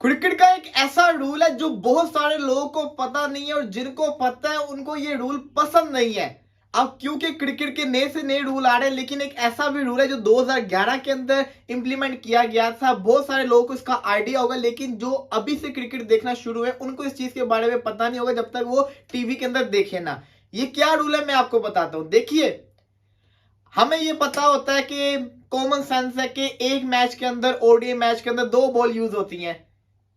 Cricket का एक ऐसा रूल है जो बहुत सारे लोगों को पता नहीं है और जिनको पता है उनको ये रूल पसंद नहीं है। अब क्योंकि क्रिकेट के नए से नए रूल आ रहे हैं, लेकिन एक ऐसा भी रूल है जो 2011 के अंदर इंप्लीमेंट किया गया था। बहुत सारे लोगों को इसका आइडिया होगा, लेकिन जो अभी से क्रिकेट देखना शुरू है उनको इस चीज के बारे में पता नहीं होगा जब तक वो टीवी के अंदर देखे ना। ये क्या रूल है मैं आपको बताता हूं। देखिए, हमें ये पता होता है कि कॉमन सेंस है कि एक मैच के अंदर, ओडीआई मैच के अंदर, दो बॉल यूज होती हैं।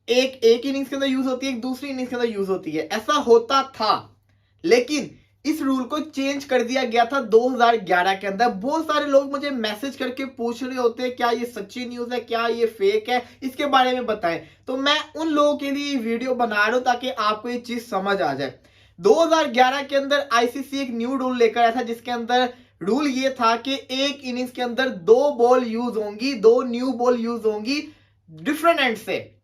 एक इनिंग्स के अंदर यूज होती है, एक दूसरी इनिंग्स के अंदर यूज होती है। ऐसा होता था, लेकिन इस रूल को चेंज कर दिया गया था 2011 के अंदर। बहुत सारे लोग मुझे मैसेज करके पूछ रहे होते हैं क्या ये सच्ची न्यूज है, क्या ये फेक है, इसके बारे में बताएं। तो मैं उन लोगों के लिए वीडियो बना रहा हूं ताकि आपको ये चीज समझ आ जाए। 2011 के अंदर आईसीसी एक न्यू रूल लेकर आया था, जिसके अंदर रूल ये था कि एक इनिंग्स के अंदर दो बॉल यूज होंगी, दो न्यू बॉल यूज होंगी डिफरेंट एंड से।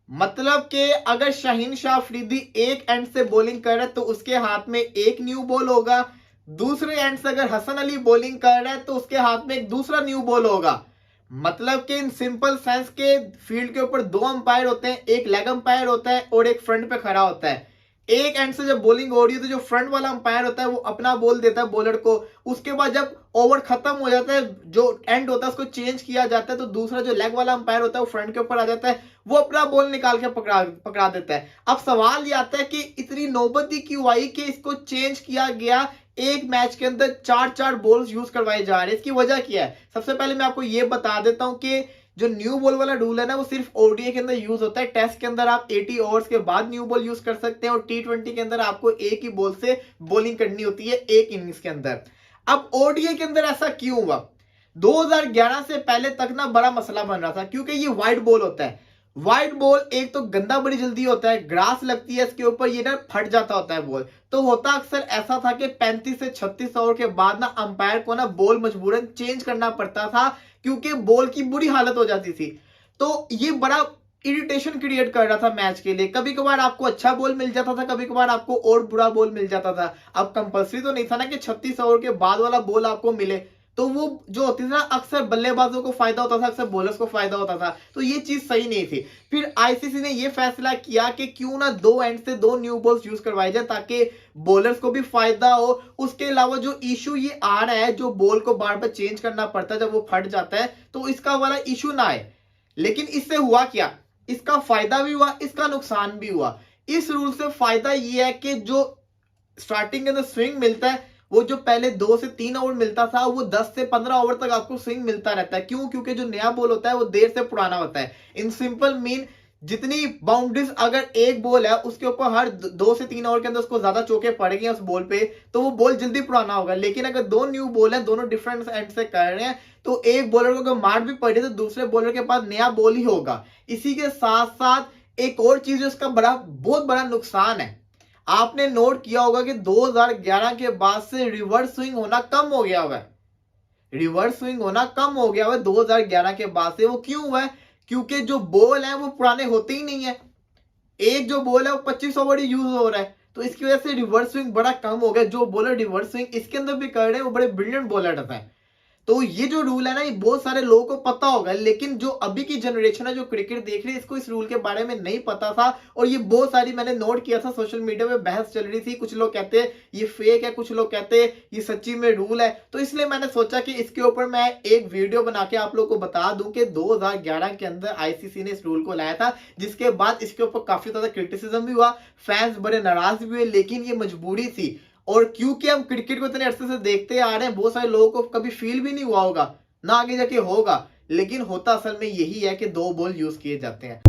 मतलब कि अगर शाहीन शाह अफरीदी एक एंड से बॉलिंग कर रहा है तो उसके हाथ में एक न्यू बॉल होगा। दूसरे एंड से अगर हसन अली बॉलिंग कर रहा है तो उसके हाथ में एक दूसरा न्यू बॉल होगा। मतलब कि इन सिंपल सेंस के फील्ड के ऊपर दो अंपायर होते हैं, एक लेग अंपायर होता है और एक फ्रंट पे खड़ा होता है। एक एंड से जब बॉलिंग हो रही है तो जो फ्रंट वाला अंपायर होता है वो अपना बॉल देता है बॉलर को। उसके बाद जब ओवर खत्म हो जाता है, जो एंड होता है उसको चेंज किया जाता है, तो दूसरा जो लेग वाला अंपायर होता है वो फ्रंट के ऊपर आ जाता है, वो अपना बॉल निकाल के पकड़ा देता है। अब सवाल ये आता है कि इतनी नौबती क्यों आई कि इसको चेंज किया गया। एक मैच के अंदर चार चार बॉल्स यूज करवाए जा रहे हैं। इसकी वजह क्या है? सबसे पहले मैं आपको ये बता देता हूं कि जो न्यू बॉल वाला रूल है ना, वो सिर्फ ओडीआई के अंदर यूज होता है। टेस्ट के अंदर आप 80 ओवर्स के बाद न्यू बॉल यूज कर सकते हैं और टी20 के अंदर आपको एक ही बॉल से बॉलिंग करनी होती है एक इनिंग्स के अंदर। अब ओडीआई के अंदर ऐसा क्यों हुआ? 2011 से पहले तक ना बड़ा मसला बन रहा था, क्योंकि ये वाइट बॉल होता है। व्हाइट बॉल एक तो गंदा बड़ी जल्दी होता है, ग्रास लगती है इसके ऊपर, ये ना फट जाता होता है बॉल। तो होता अक्सर ऐसा था कि 35 से 36 ओवर के बाद ना अंपायर को ना बॉल मजबूरन चेंज करना पड़ता था, क्योंकि बॉल की बुरी हालत हो जाती थी। तो ये बड़ा इरिटेशन क्रिएट कर रहा था मैच के लिए। कभी कभार आपको अच्छा बॉल मिल जाता था, कभी कभार आपको और बुरा बॉल मिल जाता था। अब कंपल्सरी तो नहीं था ना कि 36 ओवर के बाद वाला बॉल आपको मिले। तो वो जो होती थी ना, अक्सर बल्लेबाजों को फायदा होता था, अक्सर बॉलर्स को फायदा होता था। तो ये चीज सही नहीं थी। फिर आईसीसी ने ये फैसला किया कि क्यों ना दो एंड से दो न्यू बॉल्स यूज करवाई जाए, ताकि बॉलर्स को भी फायदा हो। उसके अलावा जो इशू ये आ रहा है, जो बॉल को बार बार चेंज करना पड़ता है जब वो फट जाता है, तो इसका वाला इशू ना आए। लेकिन इससे हुआ क्या? इसका फायदा भी हुआ, इसका नुकसान भी हुआ। इस रूल से फायदा ये है कि जो स्टार्टिंग के अंदर स्विंग मिलता है, वो जो पहले 2 से 3 ओवर मिलता था, वो 10 से 15 ओवर तक आपको स्विंग मिलता रहता है। क्यों? क्योंकि जो नया बॉल होता है वो देर से पुराना होता है। इन सिंपल मीन, जितनी बाउंड्रीज अगर एक बॉल है उसके ऊपर हर 2 से 3 ओवर के अंदर उसको ज्यादा चौके पड़ेंगे उस बॉल पे, तो वो बॉल जल्दी पुराना होगा। लेकिन अगर दो न्यू बॉल है, दोनों डिफरेंट एंड से कर रहे हैं, तो एक बॉलर को अगर मार भी पड़े तो दूसरे बॉलर के पास नया बॉल ही होगा। इसी के साथ साथ एक और चीज उसका बहुत बड़ा नुकसान है। आपने नोट किया होगा कि 2011 के बाद से रिवर्स स्विंग होना कम हो गया हुआ है। रिवर्स स्विंग होना कम हो गया हुआ है 2011 के बाद से। वो क्यों हुआ है? क्योंकि जो बॉल है वो पुराने होते ही नहीं है। एक जो बॉल है वो 25 ओवर ही यूज हो रहा है, तो इसकी वजह से रिवर्स स्विंग बड़ा कम हो गया। जो बॉलर रिवर्स स्विंग इसके अंदर भी कर रहे हैं वो बड़े ब्रिलियंट बॉलर है। तो ये जो रूल है ना, ये बहुत सारे लोगों को पता होगा, लेकिन जो अभी की जनरेशन है जो क्रिकेट देख रही है, इसको इस रूल के बारे में नहीं पता था। और ये बहुत सारी, मैंने नोट किया था, सोशल मीडिया में बहस चल रही थी। कुछ लोग कहते हैं ये फेक है, कुछ लोग कहते हैं ये सच्ची में रूल है। तो इसलिए मैंने सोचा कि इसके ऊपर मैं एक वीडियो बना के आप लोगों को बता दूं कि 2011 के अंदर आईसीसी ने इस रूल को लाया था, जिसके बाद इसके ऊपर काफी ज्यादा क्रिटिसिज्म भी हुआ, फैंस बड़े नाराज भी हुए, लेकिन ये मजबूरी थी। और क्योंकि हम क्रिकेट को इतने अरसे से देखते आ रहे हैं, बहुत सारे लोगों को कभी फील भी नहीं हुआ होगा, ना आगे जाके होगा, लेकिन होता असल में यही है कि दो बॉल यूज किए जाते हैं।